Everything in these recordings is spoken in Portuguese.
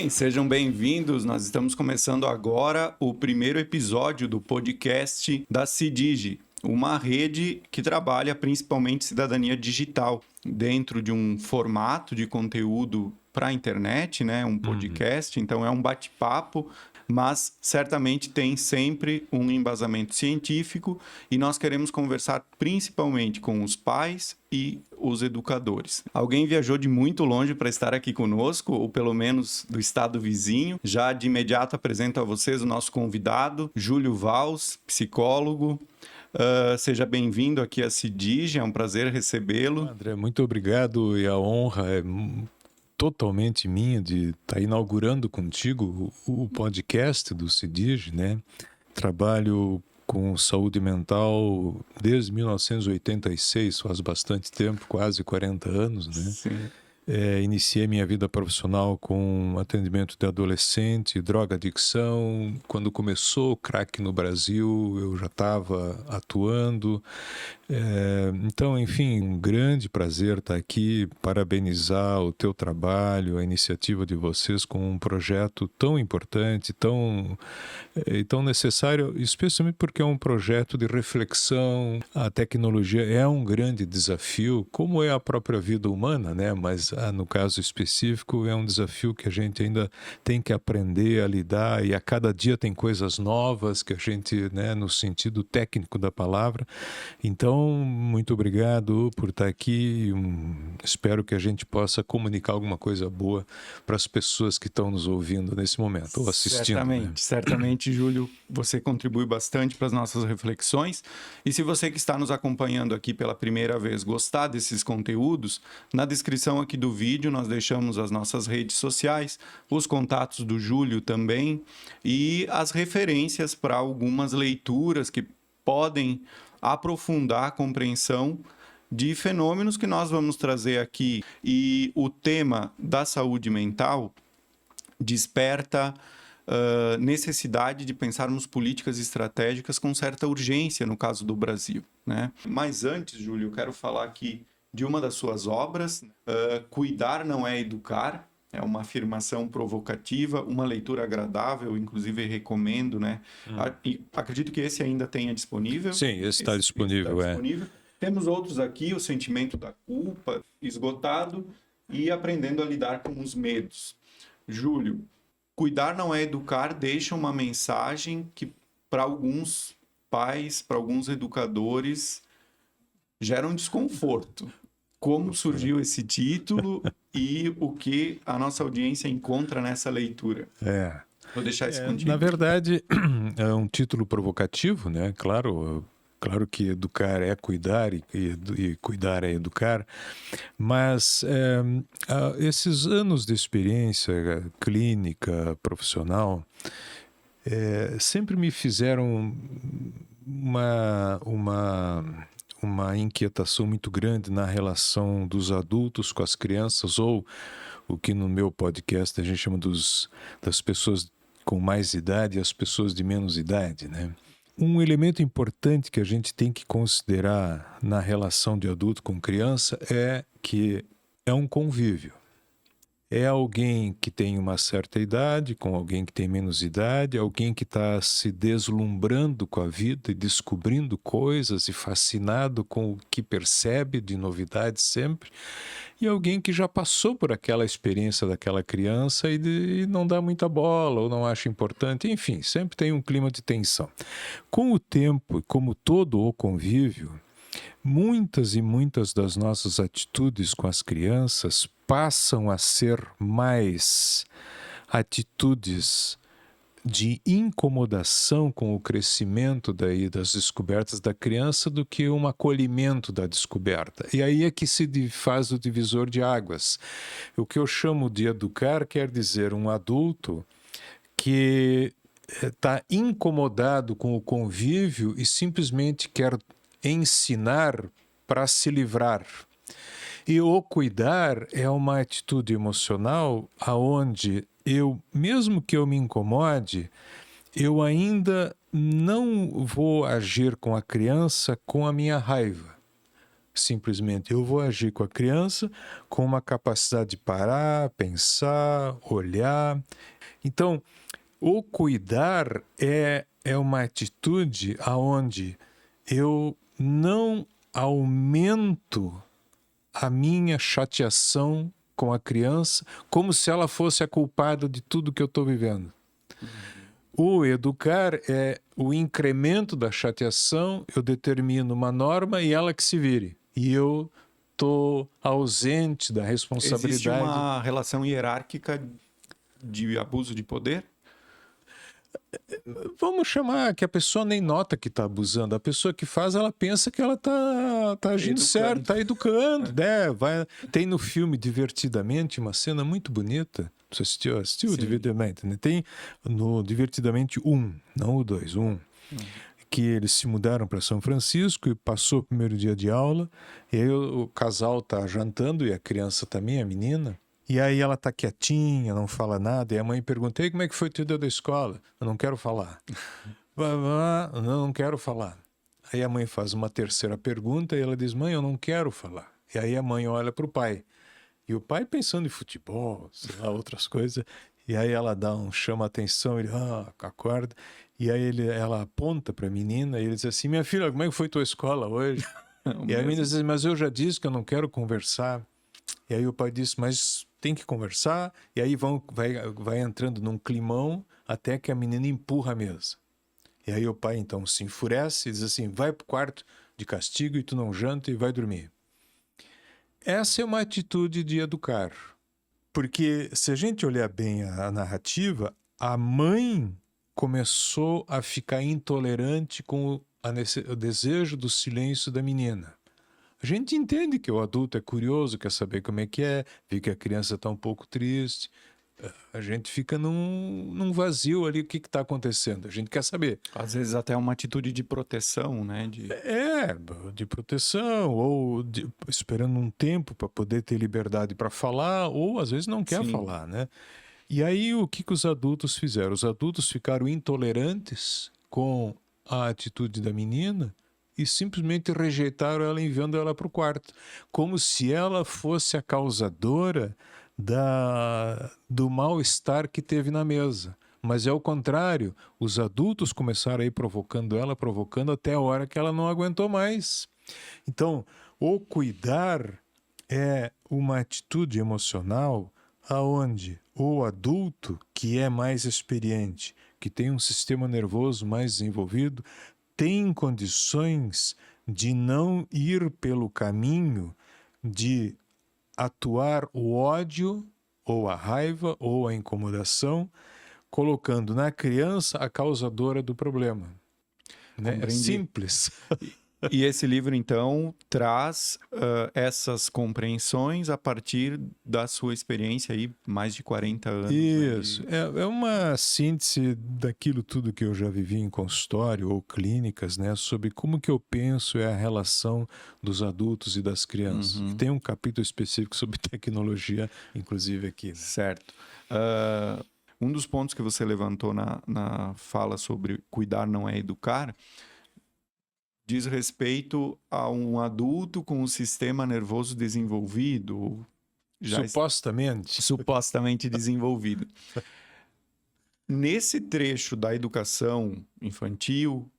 bem, sejam bem-vindos. Nós estamos começando agora o primeiro episódio do podcast da CIDIGE, uma rede que trabalha principalmente cidadania digital, dentro de um formato de conteúdo para a internet, né? Um podcast, então é um bate-papo, mas certamente tem sempre um embasamento científico e nós queremos conversar principalmente com os pais e os educadores. Alguém viajou de muito longe para estar aqui conosco, ou pelo menos do estado vizinho. Já de imediato apresento a vocês o nosso convidado, Júlio Valls, psicólogo. Seja bem-vindo aqui à CIDIGE, é um prazer recebê-lo. André, muito obrigado, e a honra é totalmente minha de estar inaugurando contigo o podcast do CIDIGE, né? Trabalho com saúde mental desde 1986, faz bastante tempo, quase 40 anos, né? Sim. Iniciei minha vida profissional com atendimento de adolescente, droga-adicção. Quando começou o crack no Brasil, eu já estava atuando. Então, enfim, um grande prazer estar aqui, parabenizar o teu trabalho, a iniciativa de vocês com um projeto tão importante, tão necessário, especialmente porque é um projeto de reflexão. A tecnologia é um grande desafio, como é a própria vida humana, né? Mas no caso específico é um desafio que a gente ainda tem que aprender a lidar, e a cada dia tem coisas novas que a gente, né, no sentido técnico da palavra. Então, muito obrigado por estar aqui. Espero que a gente possa comunicar alguma coisa boa para as pessoas que estão nos ouvindo nesse momento, ou assistindo. Certamente, Júlio, você contribui bastante para as nossas reflexões. E se você que está nos acompanhando aqui pela primeira vez gostar desses conteúdos, na descrição aqui do vídeo nós deixamos as nossas redes sociais, os contatos do Júlio também e as referências para algumas leituras que podem aprofundar a compreensão de fenômenos que nós vamos trazer aqui. E o tema da saúde mental desperta necessidade de pensarmos políticas estratégicas com certa urgência no caso do Brasil, né? Mas antes, Júlio, eu quero falar aqui de uma das suas obras, Cuidar não é educar. É uma afirmação provocativa, uma leitura agradável, inclusive recomendo, né? Acredito que esse ainda tenha disponível. Sim, esse está disponível. Temos outros aqui, O Sentimento da Culpa, Esgotado e Aprendendo a Lidar com os Medos. Júlio, Cuidar não é educar deixa uma mensagem que para alguns pais, para alguns educadores, gera um desconforto. Como surgiu esse título e o que a nossa audiência encontra nessa leitura? Vou deixar isso contigo. Na verdade, é um título provocativo, né? Claro que educar é cuidar e cuidar é educar, mas esses anos de experiência clínica, profissional, sempre me fizeram uma inquietação muito grande na relação dos adultos com as crianças, ou o que no meu podcast a gente chama das pessoas com mais idade e as pessoas de menos idade, né? Um elemento importante que a gente tem que considerar na relação de adulto com criança é que é um convívio. É alguém que tem uma certa idade, com alguém que tem menos idade, alguém que está se deslumbrando com a vida e descobrindo coisas e fascinado com o que percebe de novidades sempre, e alguém que já passou por aquela experiência daquela criança e não dá muita bola ou não acha importante. Enfim, sempre tem um clima de tensão. Com o tempo, como todo o convívio, muitas e muitas das nossas atitudes com as crianças passam a ser mais atitudes de incomodação com o crescimento das descobertas da criança do que um acolhimento da descoberta. E aí é que se faz o divisor de águas. O que eu chamo de educar quer dizer um adulto que está incomodado com o convívio e simplesmente quer ensinar para se livrar. E o cuidar é uma atitude emocional aonde mesmo que eu me incomode, eu ainda não vou agir com a criança com a minha raiva. simplesmente. Eu vou agir com a criança com uma capacidade de parar, pensar, olhar. Então, o cuidar é uma atitude aonde eu não aumento a minha chateação com a criança como se ela fosse a culpada de tudo que eu estou vivendo. O educar é o incremento da chateação, eu determino uma norma e ela que se vire. E eu estou ausente da responsabilidade. Existe uma relação hierárquica de abuso de poder? Vamos chamar que a pessoa nem nota que está abusando. A pessoa que faz, ela pensa que ela está agindo certo, está educando. Né? Tem no filme Divertidamente uma cena muito bonita. Você assistiu Divertidamente? Né? Tem no Divertidamente 1, não o 2, 1. Que eles se mudaram para São Francisco e passou o primeiro dia de aula. E aí o casal está jantando e a criança também, a menina. E aí ela tá quietinha, não fala nada. E a mãe pergunta: como é que foi o teu dia da escola? Eu não quero falar. Não quero falar. Aí a mãe faz uma terceira pergunta e ela diz: mãe, eu não quero falar. E aí a mãe olha para o pai. E o pai pensando em futebol, sei lá, outras coisas. E aí ela chama a atenção, ele acorda. E aí ela aponta para a menina e ele diz assim: minha filha, como é que foi tua escola hoje? E a menina diz: mas eu já disse que eu não quero conversar. E aí o pai disse: mas tem que conversar. E aí vai entrando num climão até que a menina empurra a mesa. E aí o pai então se enfurece e diz assim: vai pro quarto de castigo e tu não janta e vai dormir. Essa é uma atitude de educar. Porque se a gente olhar bem a narrativa, a mãe começou a ficar intolerante com o desejo do silêncio da menina. A gente entende que o adulto é curioso, quer saber como é, vê que a criança está um pouco triste. A gente fica num vazio ali, o que está acontecendo? A gente quer saber. Às vezes até uma atitude de proteção, né? De proteção, ou esperando um tempo para poder ter liberdade para falar, ou às vezes não quer falar, né? E aí o que os adultos fizeram? Os adultos ficaram intolerantes com a atitude da menina e simplesmente rejeitaram ela, enviando ela para o quarto, como se ela fosse a causadora do mal-estar que teve na mesa. Mas é o contrário, os adultos começaram a ir provocando até a hora que ela não aguentou mais. Então, o cuidar é uma atitude emocional aonde o adulto, que é mais experiente, que tem um sistema nervoso mais desenvolvido, tem condições de não ir pelo caminho de atuar o ódio, ou a raiva, ou a incomodação, colocando na criança a causadora do problema. Né? É simples. E esse livro, então, traz essas compreensões a partir da sua experiência aí, mais de 40 anos. Isso. É uma síntese daquilo tudo que eu já vivi em consultório ou clínicas, né? Sobre como que eu penso é a relação dos adultos e das crianças. E tem um capítulo específico sobre tecnologia, inclusive aqui. Né? Certo. Um dos pontos que você levantou na fala sobre cuidar não é educar diz respeito a um adulto com um sistema nervoso desenvolvido. Supostamente desenvolvido. Nesse trecho da educação infantil,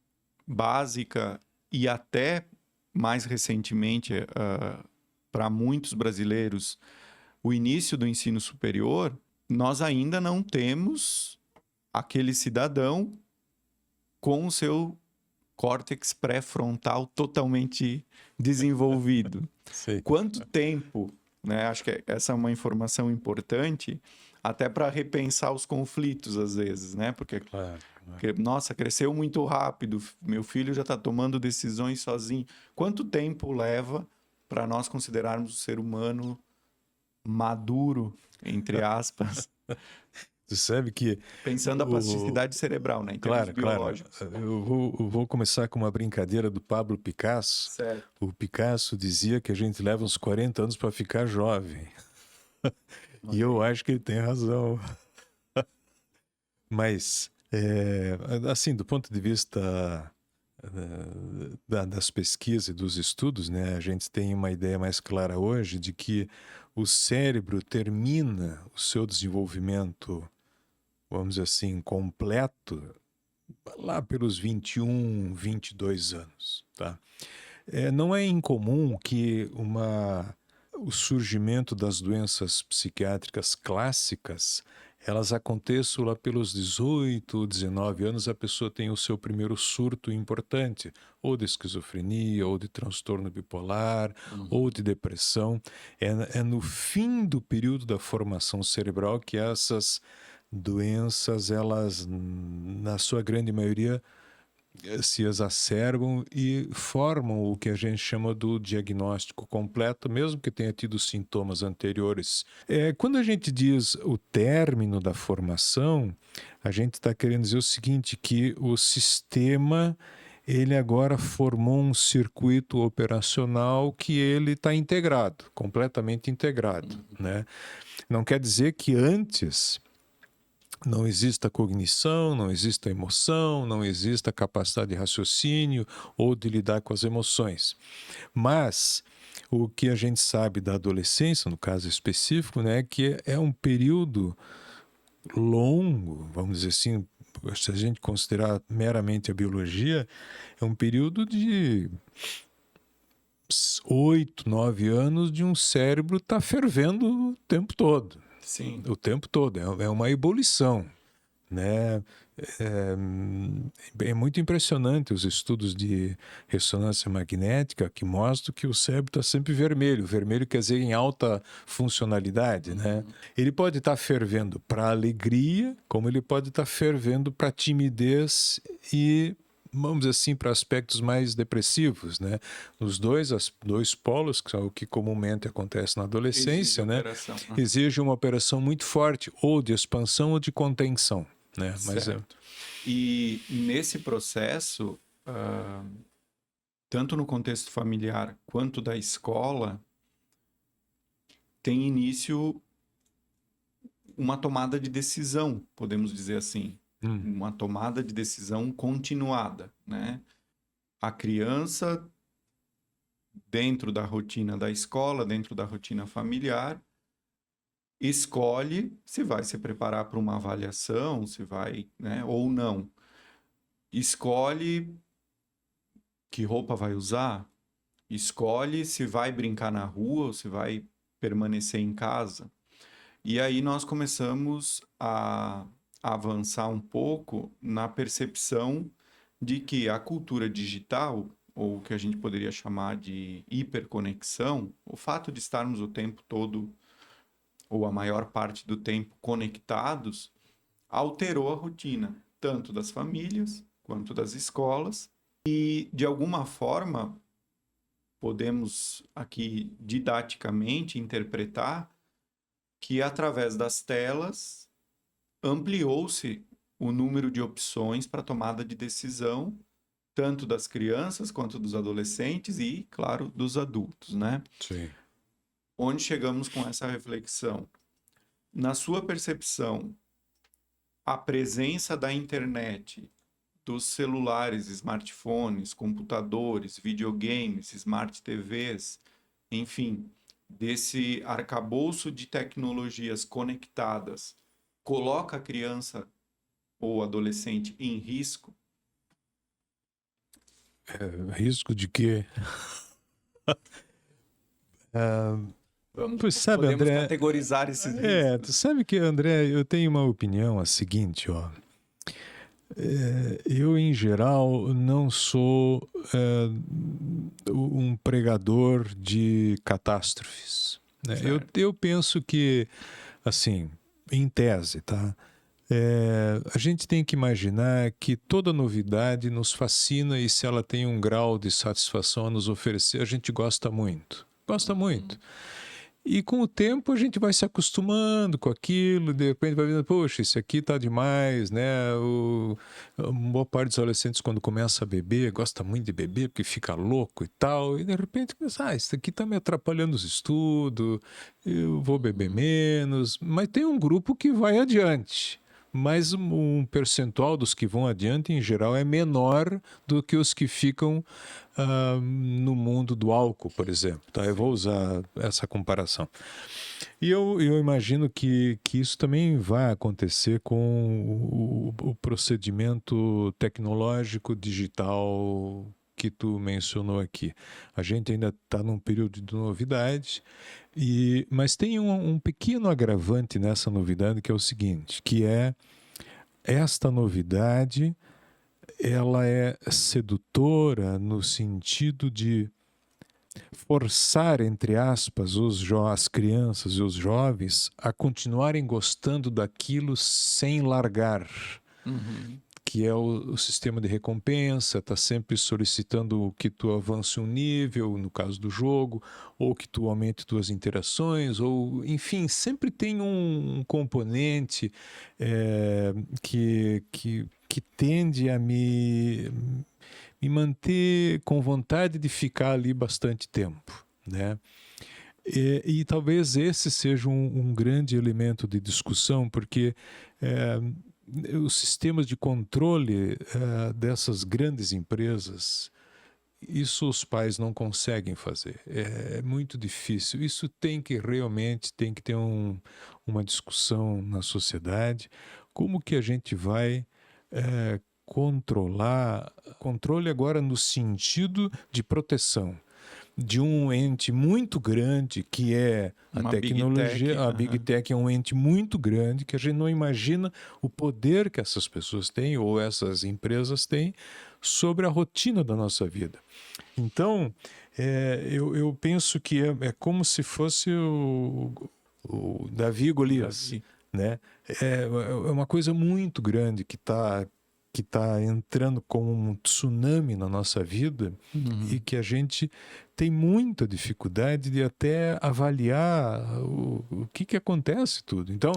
básica e até mais recentemente, para muitos brasileiros, o início do ensino superior, nós ainda não temos aquele cidadão com o seu córtex pré-frontal totalmente desenvolvido. Sei. Quanto tempo, né? Acho que essa é uma informação importante até para repensar os conflitos às vezes, né? Porque, nossa, cresceu muito rápido, meu filho já está tomando decisões sozinho. Quanto tempo leva para nós considerarmos o ser humano maduro, entre aspas? Tu sabe que... Pensando a plasticidade cerebral, né? Em termos biológicos. Claro. Eu vou começar com uma brincadeira do Pablo Picasso. Certo. O Picasso dizia que a gente leva uns 40 anos para ficar jovem. E eu acho que ele tem razão. Mas, assim, do ponto de vista das pesquisas e dos estudos, né, a gente tem uma ideia mais clara hoje de que o cérebro termina o seu desenvolvimento, vamos dizer assim, completo, lá pelos 21, 22 anos, tá? Não é incomum que o surgimento das doenças psiquiátricas clássicas, elas aconteçam lá pelos 18, 19 anos, a pessoa tem o seu primeiro surto importante, ou de esquizofrenia, ou de transtorno bipolar, ou de depressão. É no fim do período da formação cerebral que essas doenças, elas, na sua grande maioria, se exacerbam e formam o que a gente chama do diagnóstico completo, mesmo que tenha tido sintomas anteriores. Quando a gente diz o término da formação, a gente está querendo dizer o seguinte, que o sistema, ele agora formou um circuito operacional que ele está integrado, completamente integrado, né? Não quer dizer que antes não exista cognição, não exista emoção, não exista capacidade de raciocínio ou de lidar com as emoções. Mas o que a gente sabe da adolescência, no caso específico, né, é que é um período longo, vamos dizer assim, se a gente considerar meramente a biologia, é um período de 8, 9 anos de um cérebro estar fervendo o tempo todo. Sim. O tempo todo, é uma ebulição, né? É muito impressionante os estudos de ressonância magnética que mostram que o cérebro está sempre vermelho. Vermelho quer dizer em alta funcionalidade, né? Ele pode estar fervendo para alegria, como ele pode estar fervendo para timidez e, vamos dizer assim, para aspectos mais depressivos, né? Os dois polos, que são o que comumente acontece na adolescência, né? Exige uma operação muito forte, ou de expansão ou de contenção, né? Certo. E nesse processo, tanto no contexto familiar quanto da escola, tem início uma tomada de decisão, podemos dizer assim. Uma tomada de decisão continuada, né? A criança, dentro da rotina da escola, dentro da rotina familiar, escolhe se vai se preparar para uma avaliação, se vai, né, ou não. Escolhe que roupa vai usar, escolhe se vai brincar na rua ou se vai permanecer em casa. E aí nós começamos a avançar um pouco na percepção de que a cultura digital, ou o que a gente poderia chamar de hiperconexão, o fato de estarmos o tempo todo, ou a maior parte do tempo, conectados, alterou a rotina, tanto das famílias quanto das escolas. E, de alguma forma, podemos aqui didaticamente interpretar que, através das telas, ampliou-se o número de opções para tomada de decisão, tanto das crianças quanto dos adolescentes e, claro, dos adultos, né? Sim. Onde chegamos com essa reflexão? Na sua percepção, a presença da internet, dos celulares, smartphones, computadores, videogames, smart TVs, enfim, desse arcabouço de tecnologias conectadas, coloca a criança ou adolescente em risco? Risco de quê? Vamos, sabe, podemos André, categorizar esses riscos. tu sabe que, André, eu tenho uma opinião a seguinte, ó. Eu, em geral, não sou um pregador de catástrofes, né? Eu penso que, assim, em tese, tá? A gente tem que imaginar que toda novidade nos fascina e se ela tem um grau de satisfação a nos oferecer, a gente gosta muito. Gosta muito. E com o tempo a gente vai se acostumando com aquilo, de repente vai vendo, poxa, isso aqui tá demais, né? A boa parte dos adolescentes, quando começa a beber, gosta muito de beber porque fica louco e tal, e de repente pensa, isso aqui tá me atrapalhando os estudos, eu vou beber menos, mas tem um grupo que vai adiante. mas um percentual dos que vão adiante, em geral, é menor do que os que ficam no mundo do álcool, por exemplo. Tá? Eu vou usar essa comparação. E eu imagino que isso também vai acontecer com o procedimento tecnológico digital que tu mencionou aqui. A gente ainda está num período de novidade, mas tem um pequeno agravante nessa novidade, que é o seguinte, que é esta novidade, ela é sedutora no sentido de forçar, entre aspas, as crianças e os jovens a continuarem gostando daquilo sem largar. Uhum. Que é o sistema de recompensa, está sempre solicitando que tu avance um nível, no caso do jogo, ou que tu aumente tuas interações, ou, enfim, sempre tem um componente que tende a me manter com vontade de ficar ali bastante tempo, né? E talvez esse seja um grande elemento de discussão, porque os sistemas de controle dessas grandes empresas, isso os pais não conseguem fazer. É muito difícil. Isso tem que ter uma discussão na sociedade. Como que a gente vai controle agora no sentido de proteção de um ente muito grande que é a tecnologia, a Big Tech é um ente muito grande que a gente não imagina o poder que essas pessoas têm ou essas empresas têm sobre a rotina da nossa vida. Então, eu penso que é como se fosse o Davi e Golias, né? É uma coisa muito grande que está entrando como um tsunami na nossa vida e que a gente tem muita dificuldade de até avaliar o que acontece tudo. Então,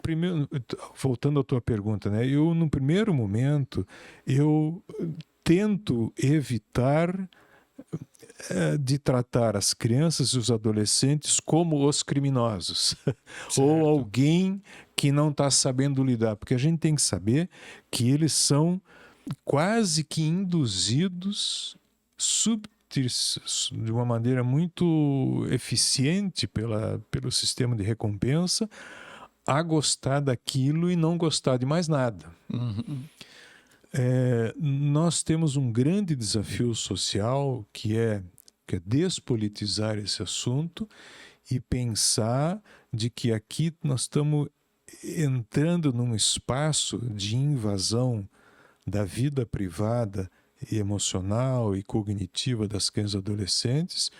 primeiro, voltando à tua pergunta, né? Eu, no primeiro momento, eu tento evitar de tratar as crianças e os adolescentes como os criminosos ou alguém que não está sabendo lidar, porque a gente tem que saber que eles são quase que induzidos de uma maneira muito eficiente pelo sistema de recompensa a gostar daquilo e não gostar de mais nada. Uhum. Nós temos um grande desafio social que é despolitizar esse assunto e pensar de que aqui nós estamos entrando num espaço de invasão da vida privada e emocional e cognitiva das crianças e adolescentes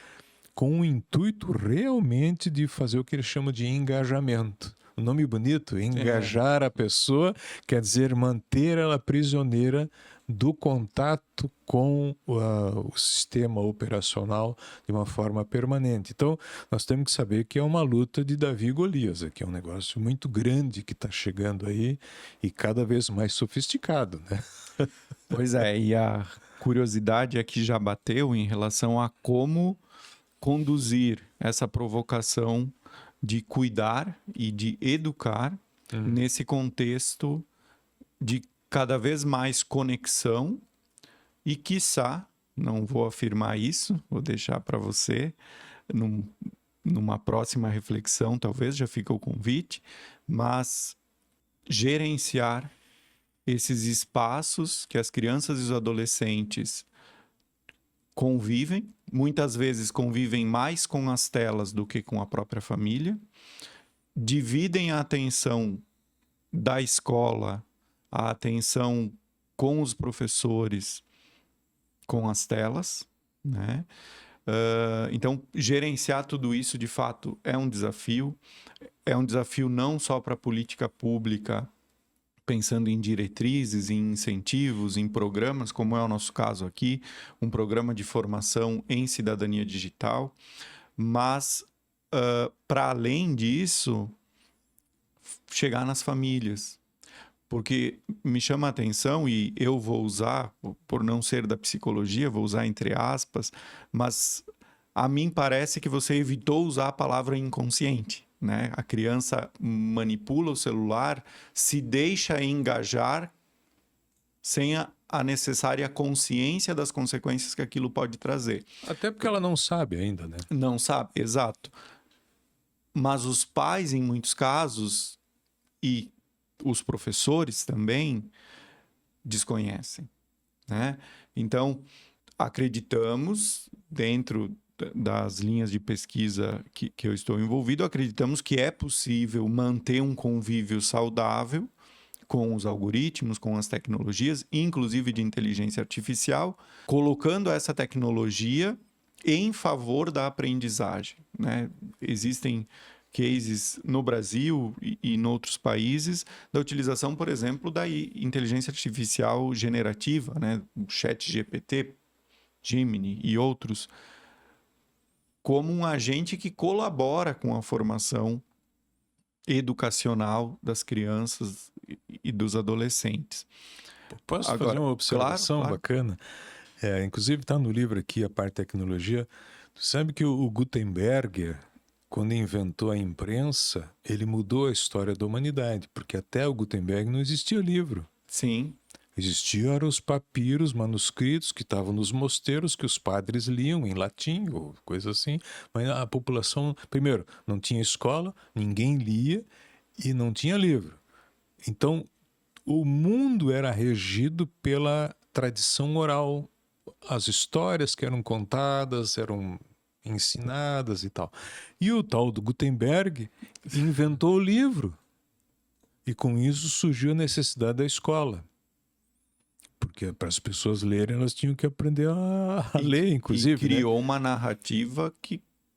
com o intuito realmente de fazer o que eles chamam de engajamento. Um nome bonito, engajar a pessoa, quer dizer manter ela prisioneira do contato com o sistema operacional de uma forma permanente. Então, nós temos que saber que é uma luta de Davi e Golias, que é um negócio muito grande que está chegando aí e cada vez mais sofisticado, né? Pois é, e a curiosidade aqui já bateu em relação a como conduzir essa provocação de cuidar e de educar nesse contexto de cada vez mais conexão e, quiçá, não vou afirmar isso, vou deixar para você numa próxima reflexão, talvez, já fica o convite, mas gerenciar esses espaços que as crianças e os adolescentes convivem, muitas vezes convivem mais com as telas do que com a própria família, dividem a atenção da escola, a atenção com os professores, com as telas, né? Então, gerenciar tudo isso, de fato, é um desafio não só para a política pública, pensando em diretrizes, em incentivos, em programas, como é o nosso caso aqui, um programa de formação em cidadania digital, mas, para além disso, chegar nas famílias. Porque me chama a atenção, e eu vou usar, por não ser da psicologia, vou usar entre aspas, mas a mim parece que você evitou usar a palavra inconsciente. né? A criança manipula o celular, se deixa engajar sem a necessária consciência das consequências que aquilo pode trazer. Até porque ela não sabe ainda, né? Não sabe, exato. Mas os pais, em muitos casos, e os professores também, desconhecem, né? Então, acreditamos, dentro das linhas de pesquisa que eu estou envolvido, acreditamos que é possível manter um convívio saudável com os algoritmos, com as tecnologias, inclusive de inteligência artificial, colocando essa tecnologia em favor da aprendizagem, né? Existem cases no Brasil e em outros países da utilização, por exemplo, da inteligência artificial generativa, né? O ChatGPT, Gemini e outros, como um agente que colabora com a formação educacional das crianças e dos adolescentes. Posso fazer uma observação claro. bacana? Inclusive está no livro aqui, a parte de tecnologia. Tu sabe que o Gutenberg, quando inventou a imprensa, ele mudou a história da humanidade, porque até o Gutenberg não existia livro. Sim. Existiam os papiros, manuscritos que estavam nos mosteiros, que os padres liam em latim ou coisa assim, mas a população, primeiro, não tinha escola, ninguém lia e não tinha livro. Então, o mundo era regido pela tradição oral. As histórias que eram contadas eram ensinadas e tal. E o tal do Gutenberg inventou o livro. E com isso surgiu a necessidade da escola. Porque para as pessoas lerem, elas tinham que aprender a ler, inclusive. E criou uma narrativa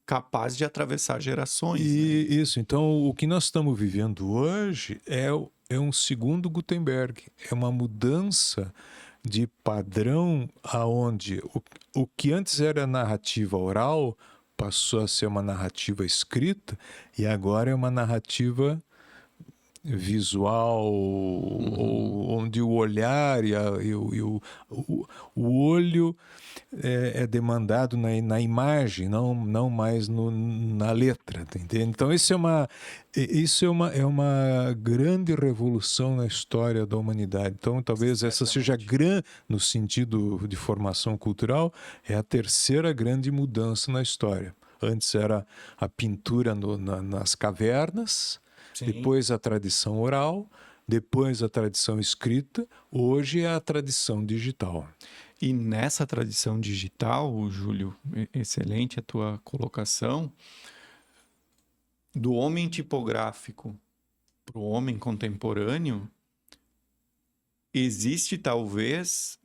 capaz de atravessar gerações. Isso. Então, o que nós estamos vivendo hoje é um segundo Gutenberg. É uma mudança de padrão aonde o que antes era narrativa oral passou a ser uma narrativa escrita e agora é uma narrativa visual, onde o olhar e o olho é demandado na imagem, não mais na letra, tá entendendo? Então isso é uma grande revolução na história da humanidade. Então talvez essa seja grande no sentido de formação cultural, é a terceira grande mudança na história. Antes era a pintura nas cavernas. Sim. Depois a tradição oral, depois a tradição escrita, hoje é a tradição digital. E nessa tradição digital, Júlio, excelente a tua colocação, do homem tipográfico para o homem contemporâneo, existe talvez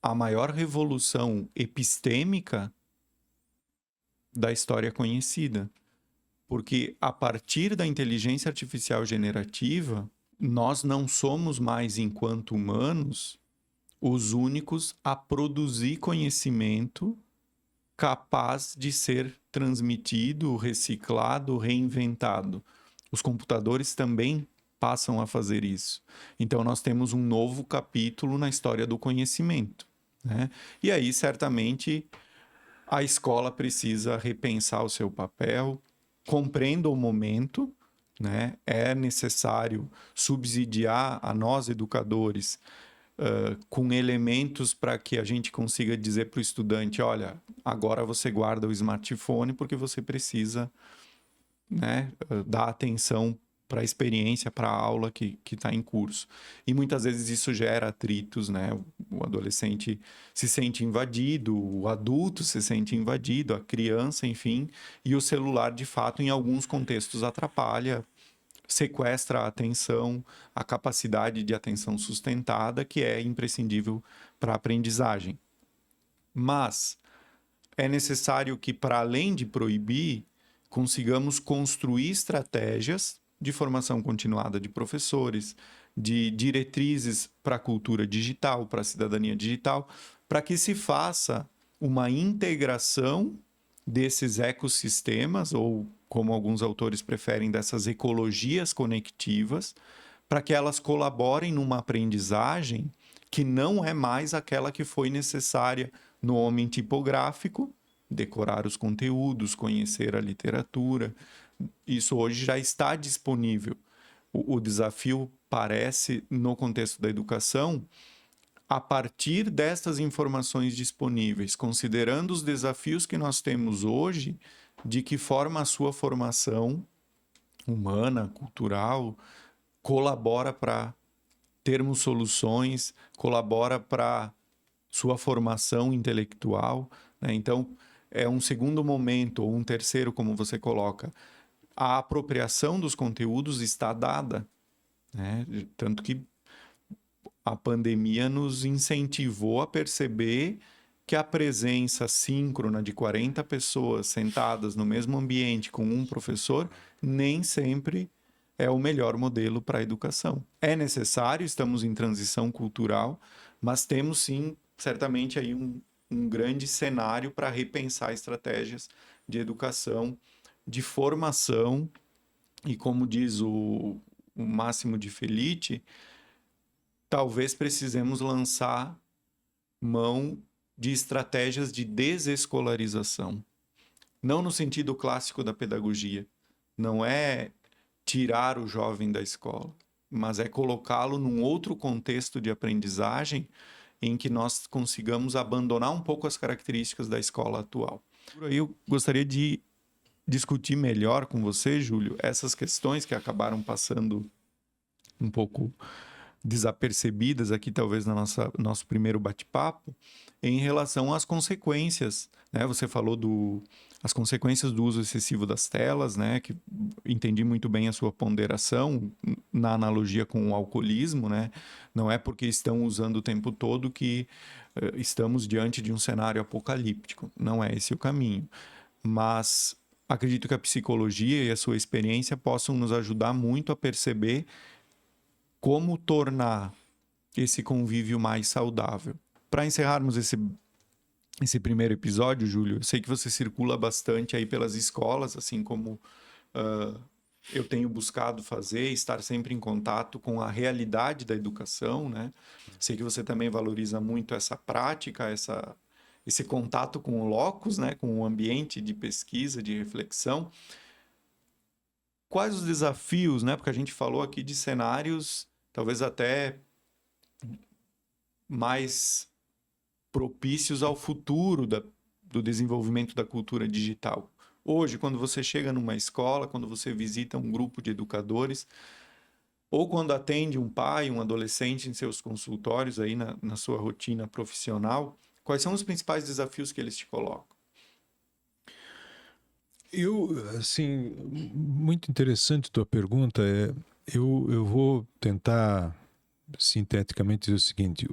a maior revolução epistêmica da história conhecida. Porque a partir da inteligência artificial generativa, nós não somos mais, enquanto humanos, os únicos a produzir conhecimento capaz de ser transmitido, reciclado, reinventado. Os computadores também passam a fazer isso. Então, nós temos um novo capítulo na história do conhecimento, né? E aí, certamente, a escola precisa repensar o seu papel. Compreenda o momento, né? É necessário subsidiar a nós, educadores, com elementos para que a gente consiga dizer para o estudante, olha, agora você guarda o smartphone porque você precisa, né, dar atenção para a experiência, para a aula que está em curso. E muitas vezes isso gera atritos, né? O adolescente se sente invadido, o adulto se sente invadido, a criança, enfim, e o celular, de fato, em alguns contextos atrapalha, sequestra a atenção, a capacidade de atenção sustentada, que é imprescindível para a aprendizagem. Mas é necessário que, para além de proibir, consigamos construir estratégias de formação continuada de professores, de diretrizes para a cultura digital, para a cidadania digital, para que se faça uma integração desses ecossistemas, ou como alguns autores preferem, dessas ecologias conectivas, para que elas colaborem numa aprendizagem que não é mais aquela que foi necessária no homem tipográfico, decorar os conteúdos, conhecer a literatura, isso hoje já está disponível. O desafio parece, no contexto da educação, a partir destas informações disponíveis, considerando os desafios que nós temos hoje, de que forma a sua formação humana, cultural, colabora para termos soluções, colabora para sua formação intelectual, né? Então, é um segundo momento, ou um terceiro, como você coloca. A apropriação dos conteúdos está dada, né? Tanto que a pandemia nos incentivou a perceber que a presença síncrona de 40 pessoas sentadas no mesmo ambiente com um professor nem sempre é o melhor modelo para a educação. É necessário, estamos em transição cultural, mas temos sim, certamente, aí um grande cenário para repensar estratégias de educação, de formação, e como diz o Máximo de Felice, talvez precisemos lançar mão de estratégias de desescolarização. Não no sentido clássico da pedagogia. Não é tirar o jovem da escola, mas é colocá-lo num outro contexto de aprendizagem em que nós consigamos abandonar um pouco as características da escola atual. Por aí eu gostaria de discutir melhor com você, Júlio, essas questões que acabaram passando um pouco desapercebidas aqui, talvez, no nosso primeiro bate-papo, em relação às consequências, né? Você falou as consequências do uso excessivo das telas, né? Que entendi muito bem a sua ponderação na analogia com o alcoolismo, né? Não é porque estão usando o tempo todo que estamos diante de um cenário apocalíptico. Não é esse o caminho. Mas acredito que a psicologia e a sua experiência possam nos ajudar muito a perceber como tornar esse convívio mais saudável. Para encerrarmos esse primeiro episódio, Júlio, eu sei que você circula bastante aí pelas escolas, assim como eu tenho buscado fazer, estar sempre em contato com a realidade da educação, né? Sei que você também valoriza muito essa prática, esse contato com o locus, né? Com o ambiente de pesquisa, de reflexão. Quais os desafios, né? Porque a gente falou aqui de cenários talvez até mais propícios ao futuro do desenvolvimento da cultura digital. Hoje, quando você chega numa escola, quando você visita um grupo de educadores, ou quando atende um pai, um adolescente em seus consultórios, aí na sua rotina profissional, quais são os principais desafios que eles te colocam? Assim, muito interessante tua pergunta. Eu vou tentar sinteticamente dizer o seguinte: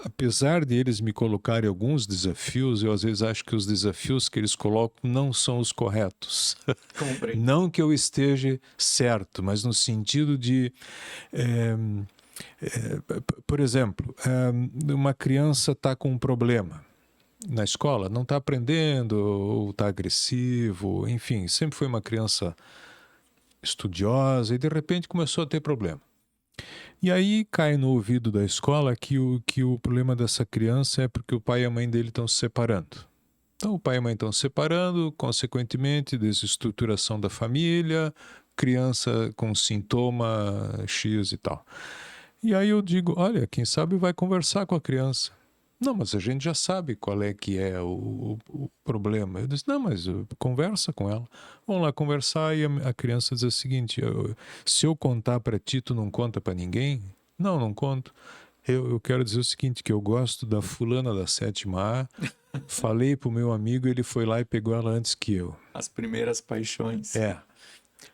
apesar de eles me colocarem alguns desafios, eu às vezes acho que os desafios que eles colocam não são os corretos. Não que eu esteja certo, mas no sentido de... por exemplo, uma criança está com um problema na escola, não está aprendendo, ou está agressivo, enfim, sempre foi uma criança estudiosa e de repente começou a ter problema. E aí cai no ouvido da escola que o problema dessa criança é porque o pai e a mãe dele estão se separando. Então o pai e a mãe estão se separando, consequentemente desestruturação da família, criança com sintoma X e tal. E aí eu digo, olha, quem sabe vai conversar com a criança. Não, mas a gente já sabe qual é que é o problema. Eu disse, não, mas conversa com ela. Vamos lá conversar e a criança diz o seguinte, se eu contar para ti, tu não conta para ninguém? Não, não conto. Eu quero dizer o seguinte, que eu gosto da fulana da 7ª A, falei pro meu amigo, ele foi lá e pegou ela antes que eu. As primeiras paixões.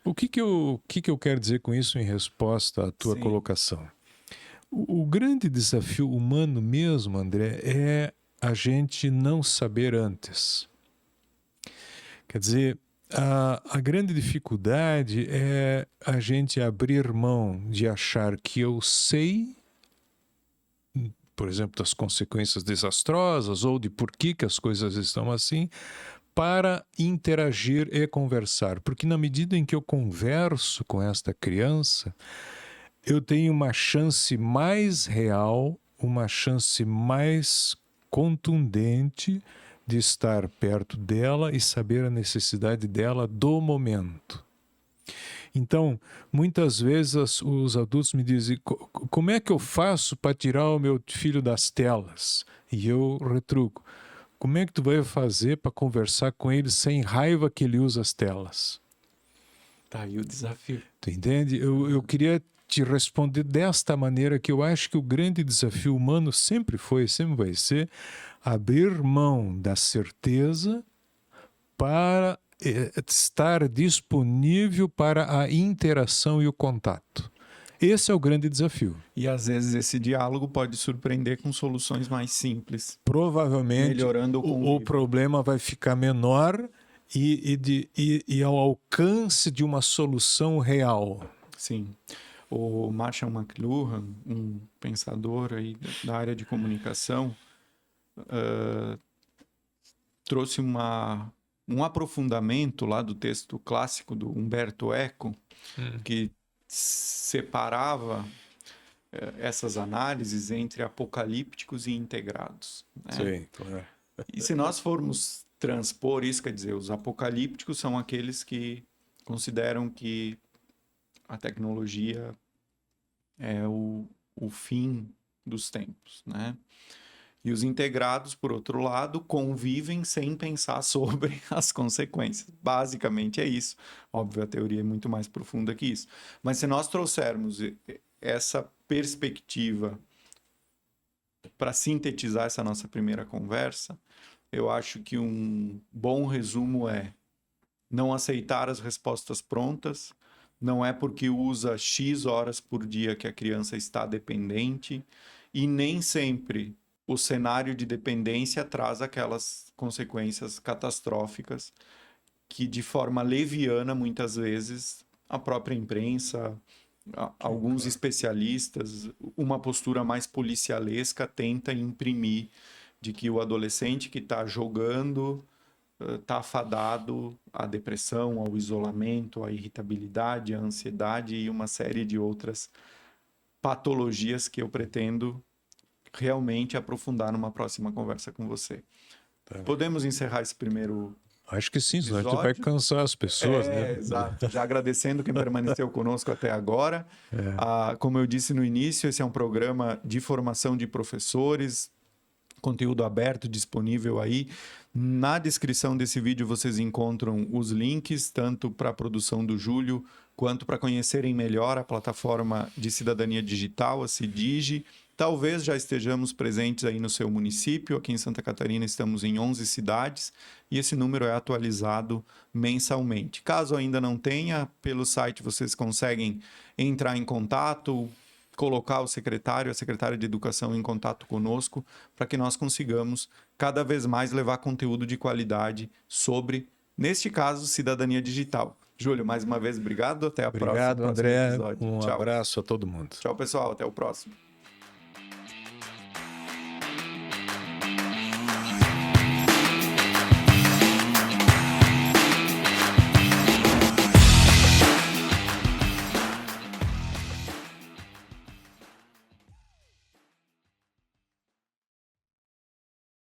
O que eu quero dizer com isso em resposta à tua colocação? O grande desafio humano mesmo, André, é a gente não saber antes. Quer dizer, a grande dificuldade é a gente abrir mão de achar que eu sei, por exemplo, das consequências desastrosas ou de por que as coisas estão assim, para interagir e conversar. Porque na medida em que eu converso com esta criança, eu tenho uma chance mais real, uma chance mais contundente de estar perto dela e saber a necessidade dela do momento. Então, muitas vezes os adultos me dizem, como é que eu faço para tirar o meu filho das telas? E eu retruco, como é que tu vai fazer para conversar com ele sem raiva que ele usa as telas? Tá aí o desafio. Tu entende? Eu queria te responder desta maneira, que eu acho que o grande desafio humano sempre foi, sempre vai ser, abrir mão da certeza para estar disponível para a interação e o contato. Esse é o grande desafio. E às vezes esse diálogo pode surpreender com soluções mais simples. Provavelmente Melhorando o problema vai ficar menor e ao alcance de uma solução real. Sim. O Marshall McLuhan, um pensador aí da área de comunicação, trouxe um aprofundamento lá do texto clássico do Umberto Eco, que separava essas análises entre apocalípticos e integrados. Né? Sim, claro. E se nós formos transpor isso, quer dizer, os apocalípticos são aqueles que consideram que a tecnologia é o fim dos tempos, né? E os integrados, por outro lado, convivem sem pensar sobre as consequências. Basicamente é isso. Óbvio, a teoria é muito mais profunda que isso. Mas se nós trouxermos essa perspectiva para sintetizar essa nossa primeira conversa, eu acho que um bom resumo é não aceitar as respostas prontas. Não é porque usa X horas por dia que a criança está dependente, e nem sempre o cenário de dependência traz aquelas consequências catastróficas que, de forma leviana, muitas vezes, a própria imprensa, alguns especialistas, uma postura mais policialesca tenta imprimir de que o adolescente que está jogando está afadado à depressão, ao isolamento, à irritabilidade, à ansiedade e uma série de outras patologias que eu pretendo realmente aprofundar numa próxima conversa com você. Tá. Podemos encerrar esse primeiro Acho que sim, senão a episódio? gente vai cansar as pessoas, né? Exato. Já agradecendo quem permaneceu conosco até agora. Como eu disse no início, esse é um programa de formação de professores, conteúdo aberto, disponível aí. Na descrição desse vídeo vocês encontram os links, tanto para a produção do Júlio, quanto para conhecerem melhor a plataforma de cidadania digital, a Cidigi. Talvez já estejamos presentes aí no seu município. Aqui em Santa Catarina estamos em 11 cidades e esse número é atualizado mensalmente. Caso ainda não tenha, pelo site vocês conseguem entrar em contato, colocar o secretário, a secretária de Educação em contato conosco, para que nós consigamos cada vez mais levar conteúdo de qualidade sobre, neste caso, cidadania digital. Júlio, mais uma vez, obrigado. Até a próxima. Obrigado, André. Episódio. Um abraço a todo mundo. Tchau, pessoal. Até o próximo.